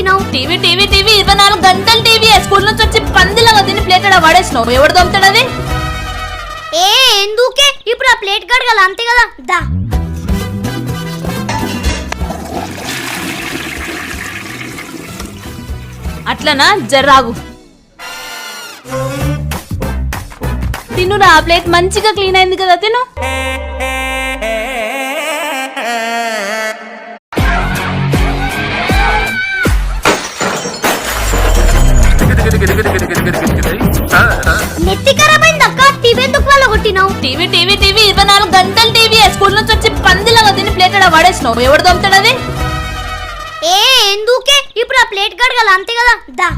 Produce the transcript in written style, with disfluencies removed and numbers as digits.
కొట్టినావు? TV TV TV 24 గంటలు TV. School నుంచి వచ్చి పందిలాగా తిని ప్లేట్ పడేసినావు. ఎవడు దొంగతాడది? ఏ ఎందుకే ఇప్పుడు ఆ ప్లేట్ కడగాలి అంతే కదా. దా అట్లనా, జర్రాగు. తినురా, ఆ ప్లేట్ మంచిగా క్లీన్ అయింది కదా, తిను. నెత్తి ఖరాబ్ అయింది అక్క. టీవీ ఎందుకు వల్ల కొట్టినావు? టీవీ టీవీ టీవీ 24 గంటలు టీవీ. స్కూల్ నుంచి వచ్చి పందిలాగా తిని ప్లేట్ పడేసినావు. ఎవడు దొంగతాడది? ఏ ఎందుకే ఇప్పుడు ఆ ప్లేట్ కడగాలి అంతే కదా. దా